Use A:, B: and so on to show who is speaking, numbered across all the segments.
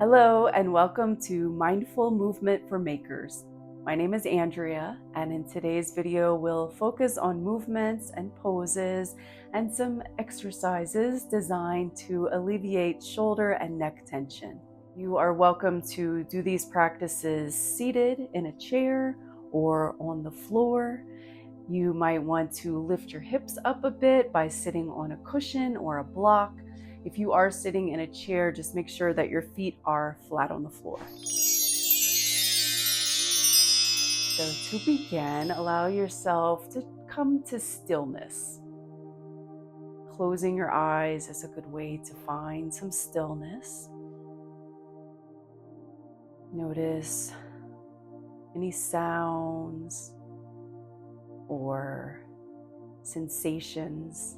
A: Hello and welcome to Mindful Movement for Makers. My name is Andrea, and in today's video we'll focus on movements and poses and some exercises designed to alleviate shoulder and neck tension. You are welcome to do these practices seated in a chair or on the floor. You might want to lift your hips up a bit by sitting on a cushion or a block. If you are sitting in a chair, just make sure that your feet are flat on the floor. So to begin, allow yourself to come to stillness. Closing your eyes is a good way to find some stillness. Notice any sounds or sensations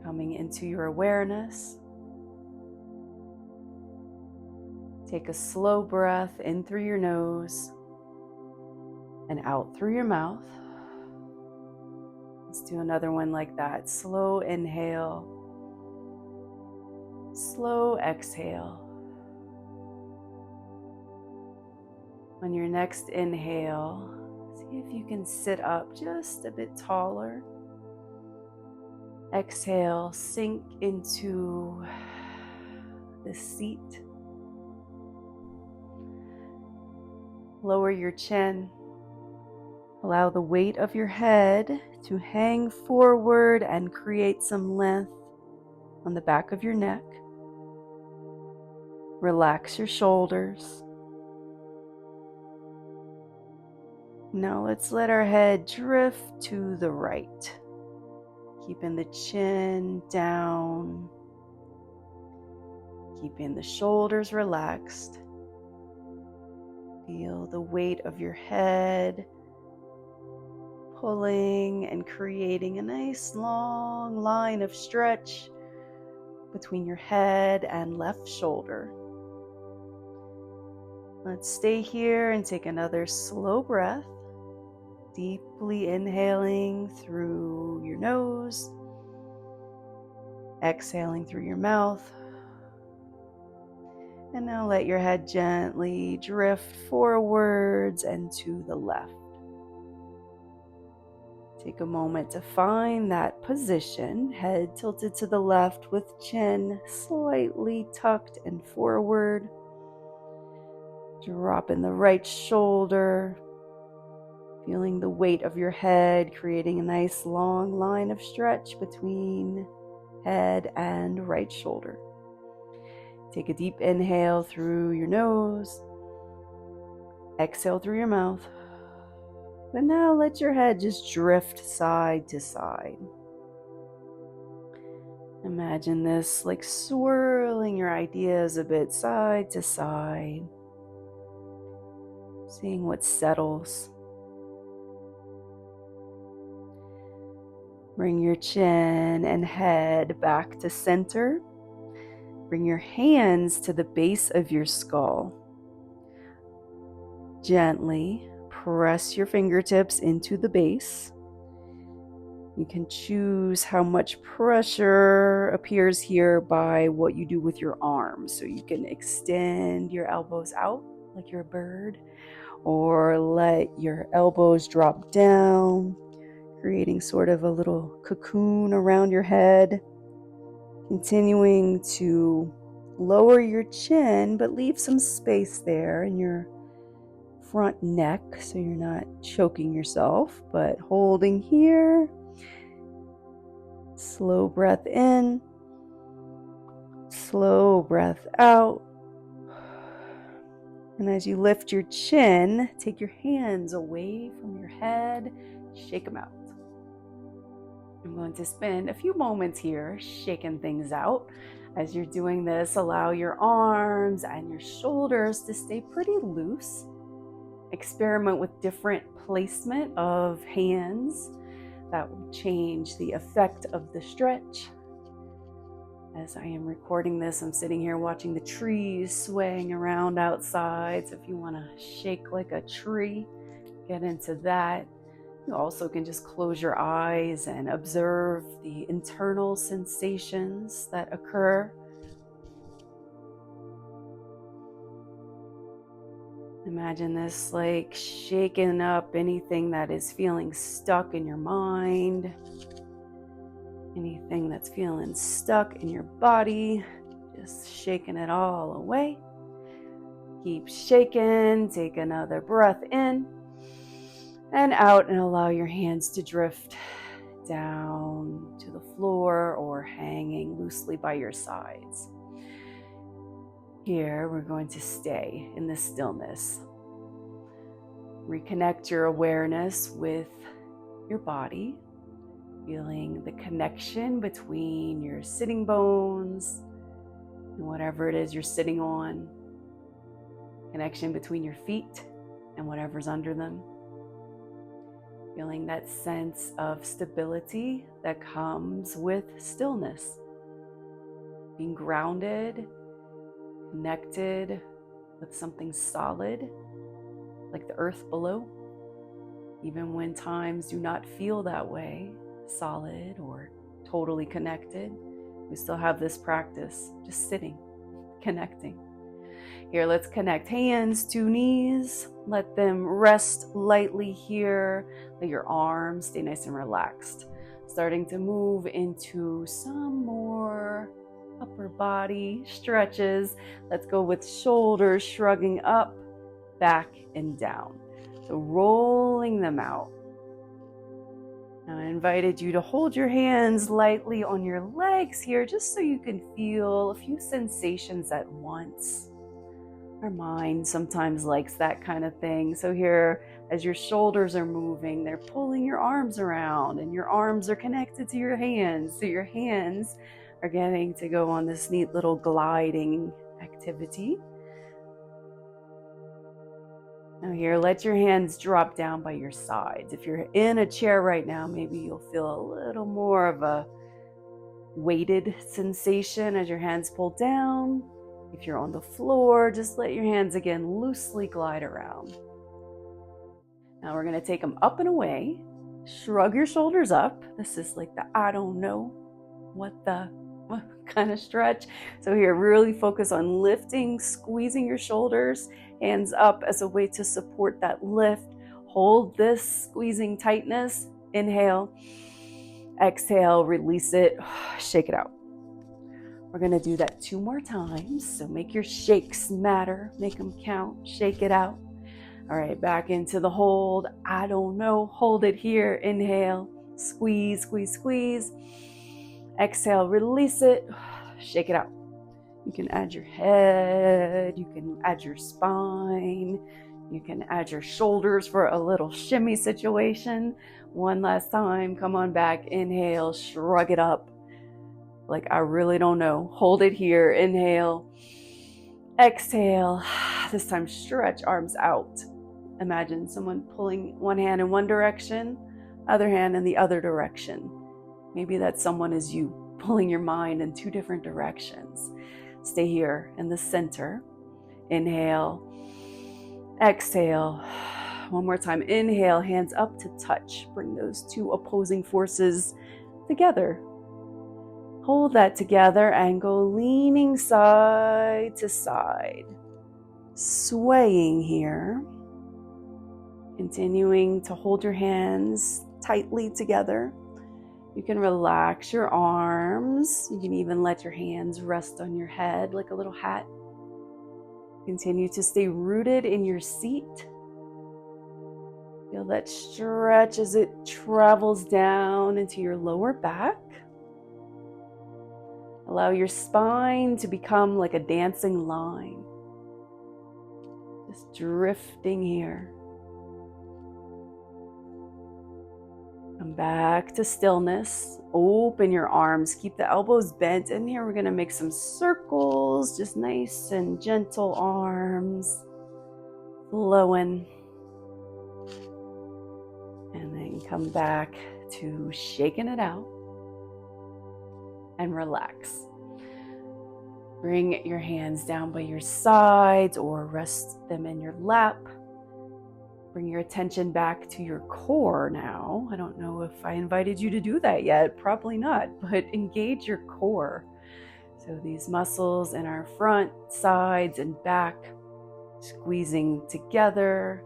A: coming into your awareness. Take a slow breath in through your nose and out through your mouth. Let's do another one like that. Slow inhale, slow exhale. On your next inhale, see if you can sit up just a bit taller. Exhale, sink into the seat. Lower your chin. Allow the weight of your head to hang forward and create some length on the back of your neck. Relax your shoulders. Now let's let our head drift to the right. Keeping the chin down. Keeping the shoulders relaxed. Feel the weight of your head pulling and creating a nice long line of stretch between your head and left shoulder. Let's stay here and take another slow breath, deeply inhaling through your nose, exhaling through your mouth. And now let your head gently drift forwards and to the left. Take a moment to find that position, head tilted to the left with chin slightly tucked and forward. Drop in the right shoulder, feeling the weight of your head, creating a nice long line of stretch between head and right shoulder. Take a deep inhale through your nose, exhale through your mouth, but now let your head just drift side to side. Imagine this like swirling your ideas a bit side to side, seeing what settles. Bring your chin and head back to center. Bring your hands to the base of your skull. Gently press your fingertips into the base. You can choose how much pressure appears here by what you do with your arms. So you can extend your elbows out like you're a bird, or let your elbows drop down, creating sort of a little cocoon around your head. Continuing to lower your chin, but leave some space there in your front neck so you're not choking yourself, but holding here. Slow breath in, slow breath out. And as you lift your chin, take your hands away from your head, shake them out. I'm going to spend a few moments here shaking things out. As you're doing this, allow your arms and your shoulders to stay pretty loose. Experiment with different placement of hands. That will change the effect of the stretch. As I am recording this, I'm sitting here watching the trees swaying around outside. So if you want to shake like a tree, get into that. You also can just close your eyes and observe the internal sensations that occur. Imagine this like shaking up anything that is feeling stuck in your mind, anything that's feeling stuck in your body, just shaking it all away. Keep shaking, take another breath in and out, and allow your hands to drift down to the floor or hanging loosely by your sides. Here, we're going to stay in this stillness. Reconnect your awareness with your body, feeling the connection between your sitting bones and whatever it is you're sitting on, connection between your feet and whatever's under them. Feeling that sense of stability that comes with stillness. Being grounded, connected with something solid, like the earth below. Even when times do not feel that way, solid or totally connected, we still have this practice, just sitting, connecting. Here, let's connect hands to knees. Let them rest lightly here. Let your arms stay nice and relaxed. Starting to move into some more upper body stretches. Let's go with shoulders shrugging up, back, and down. So rolling them out. Now I invited you to hold your hands lightly on your legs here, just so you can feel a few sensations at once. Our mind sometimes likes that kind of thing. So here, as your shoulders are moving, they're pulling your arms around, and your arms are connected to your hands. So your hands are getting to go on this neat little gliding activity. Now here, let your hands drop down by your sides. If you're in a chair right now, maybe you'll feel a little more of a weighted sensation as your hands pull down. If you're on the floor, just let your hands again loosely glide around. Now we're going to take them up and away. Shrug your shoulders up. This is like the I don't know what kind of stretch. So here, really focus on lifting, squeezing your shoulders, hands up as a way to support that lift. Hold this squeezing tightness. Inhale, exhale, release it, shake it out. We're going to do that 2 more times. So make your shakes matter, make them count, shake it out. All right, back into the hold. I don't know, hold it here. Inhale, squeeze, squeeze, squeeze. Exhale, release it, shake it out. You can add your head, you can add your spine, you can add your shoulders for a little shimmy situation. One last time, come on back, inhale, shrug it up. Like I really don't know. Hold it here, inhale, exhale. This time stretch arms out. Imagine someone pulling one hand in one direction, other hand in the other direction. Maybe that someone is you, pulling your mind in 2 different directions. Stay here in the center. Inhale, exhale. One more time, inhale, hands up to touch. Bring those 2 opposing forces together. Hold that together and go leaning side to side. Swaying here. Continuing to hold your hands tightly together. You can relax your arms. You can even let your hands rest on your head like a little hat. Continue to stay rooted in your seat. Feel that stretch as it travels down into your lower back. Allow your spine to become like a dancing line. Just drifting here. Come back to stillness. Open your arms. Keep the elbows bent. And here we're going to make some circles. Just nice and gentle arms. Flowing. And then come back to shaking it out. And relax. Bring your hands down by your sides or rest them in your lap. Bring your attention back to your core now. I don't know if I invited you to do that yet. Probably not, but engage your core. So these muscles in our front, sides, and back Squeezing together,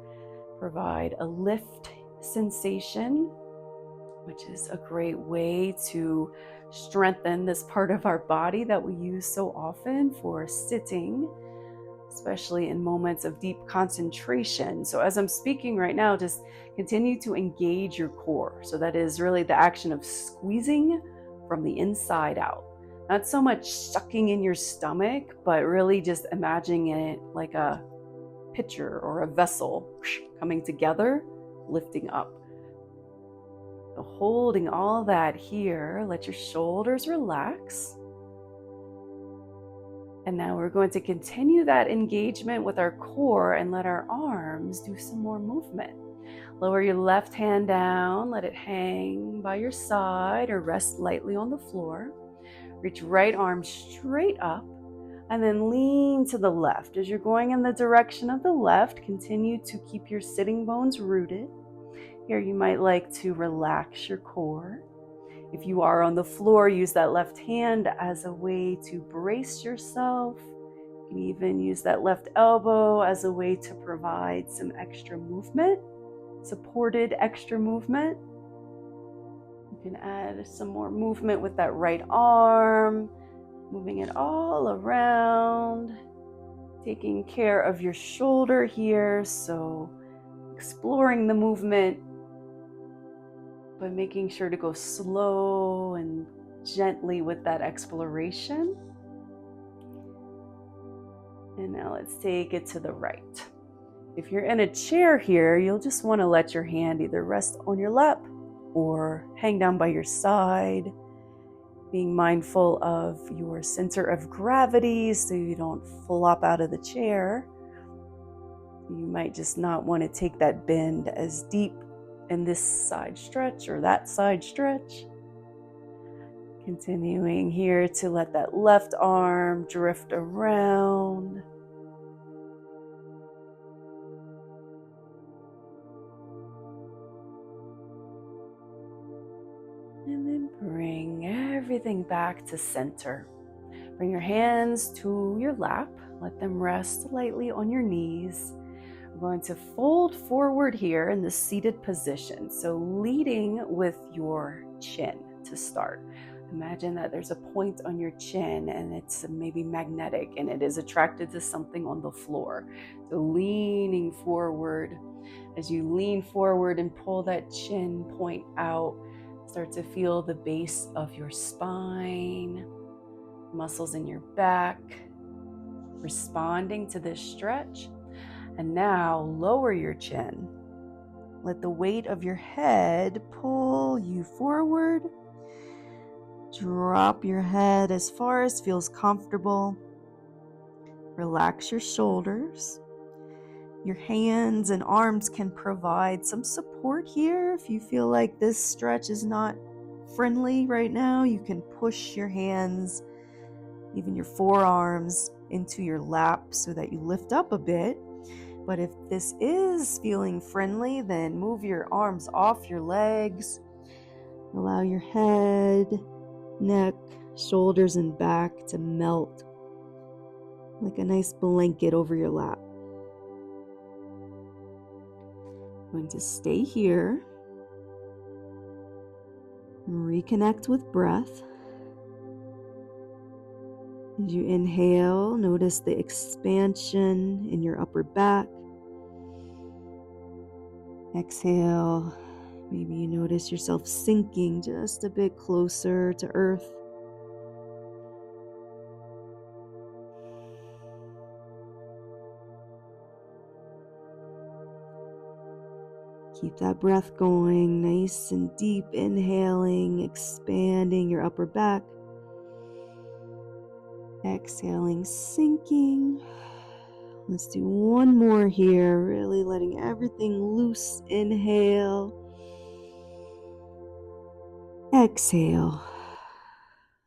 A: provide a lift sensation, which is a great way to strengthen this part of our body that we use so often for sitting, especially in moments of deep concentration. So as I'm speaking right now, just continue to engage your core. So that is really the action of squeezing from the inside out. Not so much sucking in your stomach, but really just imagining it like a pitcher or a vessel coming together, lifting up. So holding all that here, let your shoulders relax. And now we're going to continue that engagement with our core and let our arms do some more movement. Lower your left hand down, let it hang by your side or rest lightly on the floor. Reach right arm straight up and then lean to the left. As you're going in the direction of the left, continue to keep your sitting bones rooted. Here you might like to relax your core. If you are on the floor, use that left hand as a way to brace yourself. You can even use that left elbow as a way to provide some extra movement, supported extra movement. You can add some more movement with that right arm, moving it all around, taking care of your shoulder here. So exploring the movement, but making sure to go slow and gently with that exploration. And now let's take it to the right. If you're in a chair here, you'll just want to let your hand either rest on your lap or hang down by your side, being mindful of your center of gravity so you don't flop out of the chair. You might just not want to take that bend as deep in this side stretch or that side stretch. Continuing here to let that left arm drift around. And then bring everything back to center. Bring your hands to your lap. Let them rest lightly on your knees. We're going to fold forward here in the seated position. So leading with your chin to start. Imagine that there's a point on your chin and it's maybe magnetic and it is attracted to something on the floor. So leaning forward. As you lean forward and pull that chin point out, start to feel the base of your spine, muscles in your back, responding to this stretch. And now lower your chin. Let the weight of your head pull you forward. Drop your head as far as feels comfortable. Relax your shoulders. Your hands and arms can provide some support here. If you feel like this stretch is not friendly right now, you can push your hands, even your forearms, into your lap so that you lift up a bit. But if this is feeling friendly, then move your arms off your legs. Allow your head, neck, shoulders, and back to melt like a nice blanket over your lap. I'm going to stay here. Reconnect with breath. As you inhale, notice the expansion in your upper back. Exhale, maybe you notice yourself sinking just a bit closer to earth. Keep that breath going, nice and deep, inhaling, expanding your upper back. Exhaling, sinking. Let's do one more here, really letting everything loose. Inhale. Exhale.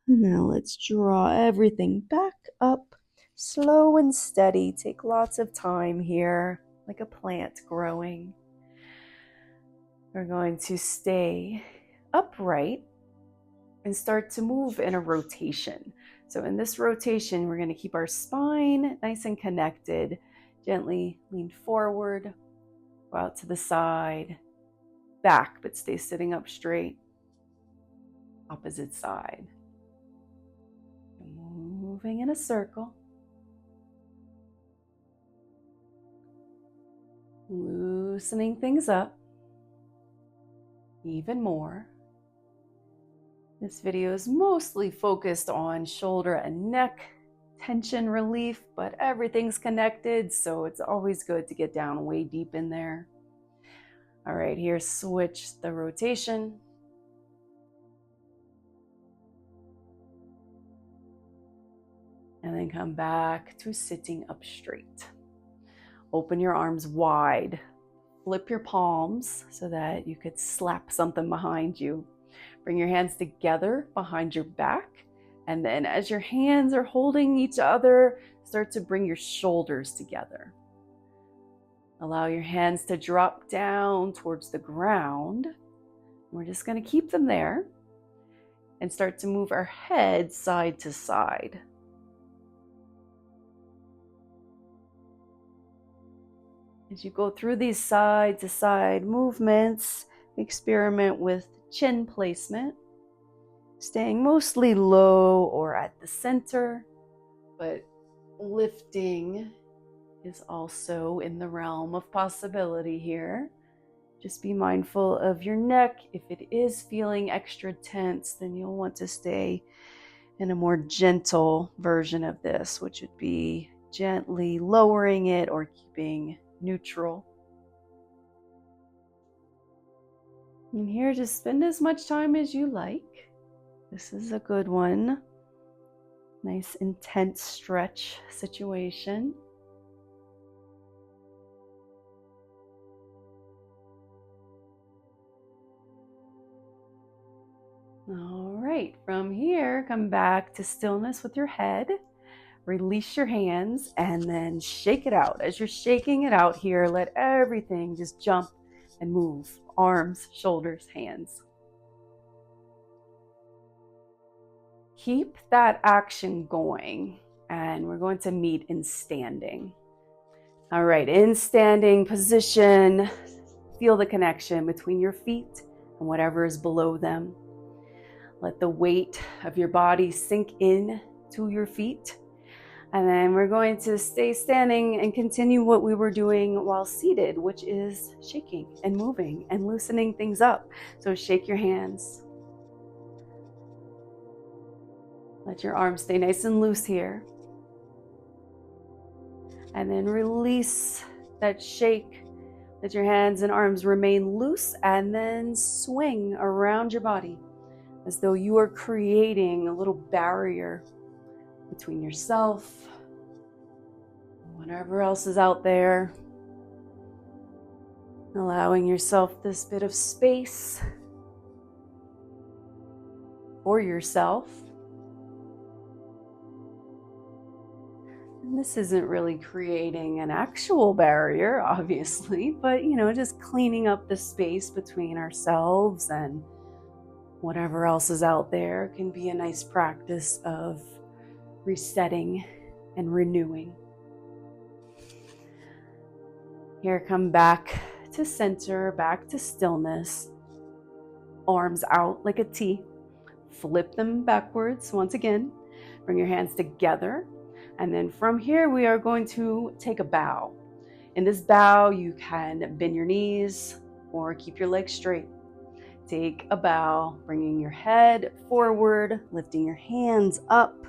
A: And now let's draw everything back up, slow and steady. Take lots of time here, like a plant growing. We're going to stay upright and start to move in a rotation. So in this rotation, we're going to keep our spine nice and connected, Gently lean forward, go out to the side, back, but stay sitting up straight. Opposite side. Moving in a circle. Loosening things up even more. This video is mostly focused on shoulder and neck tension relief, but everything's connected, so it's always good to get down way deep in there. All right, here, switch the rotation. And then come back to sitting up straight. Open your arms wide. Flip your palms so that you could slap something behind you. Bring your hands together behind your back. And then as your hands are holding each other, start to bring your shoulders together. Allow your hands to drop down towards the ground. We're just going to keep them there and start to move our head side to side. As you go through these side to side movements, experiment with chin placement, staying mostly low or at the center, but lifting is also in the realm of possibility here. Just be mindful of your neck. If it is feeling extra tense, then you'll want to stay in a more gentle version of this, which would be gently lowering it or keeping neutral. And here, just spend as much time as you like. This is a good one. Nice intense stretch situation. All right, from here, come back to stillness with your head. Release your hands and then shake it out. As you're shaking it out here, let everything just jump and move. Arms, shoulders, hands. Keep that action going, and we're going to meet in standing. All right, in standing position, feel the connection between your feet and whatever is below them. Let the weight of your body sink in to your feet. And then we're going to stay standing and continue what we were doing while seated, which is shaking and moving and loosening things up. So shake your hands. Let your arms stay nice and loose here. And then release that shake. Let your hands and arms remain loose and then swing around your body as though you are creating a little barrier between yourself and whatever else is out there. Allowing yourself this bit of space for yourself. And this isn't really creating an actual barrier, obviously, but just cleaning up the space between ourselves and whatever else is out there can be a nice practice of resetting and renewing. Here, come back to center, back to stillness. Arms out like a T. Flip them backwards once again. Bring your hands together. And then from here, we are going to take a bow. In this bow, you can bend your knees or keep your legs straight. Take a bow, bringing your head forward, lifting your hands up,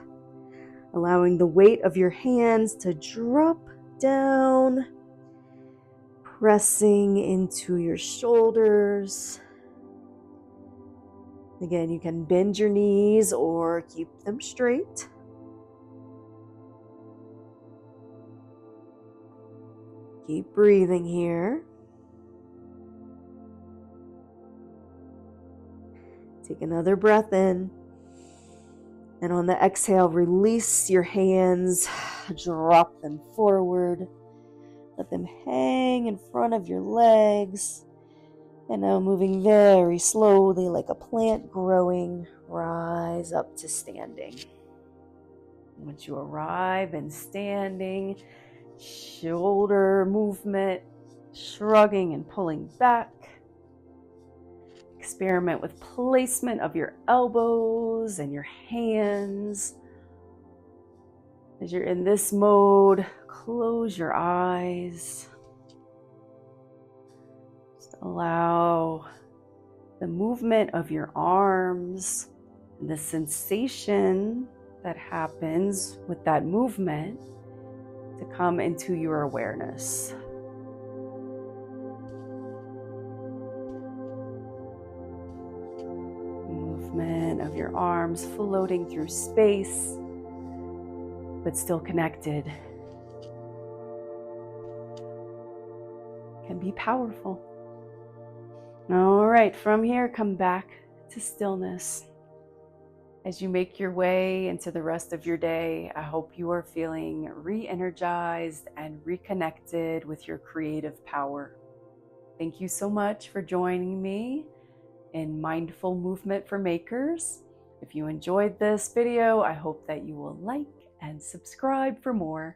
A: allowing the weight of your hands to drop down, pressing into your shoulders. Again, you can bend your knees or keep them straight. Keep breathing here. Take another breath in. And on the exhale, release your hands. Drop them forward. Let them hang in front of your legs. And now moving very slowly like a plant growing, rise up to standing. Once you arrive in standing, shoulder movement, shrugging and pulling back. Experiment with placement of your elbows and your hands. As you're in this mode, close your eyes. Just allow the movement of your arms and the sensation that happens with that movement to come into your awareness. Movement of your arms floating through space, but still connected, can be powerful. All right, from here, come back to stillness. As you make your way into the rest of your day, I hope you are feeling re-energized and reconnected with your creative power. Thank you so much for joining me in Mindful Movement for Makers. If you enjoyed this video, I hope that you will like and subscribe for more.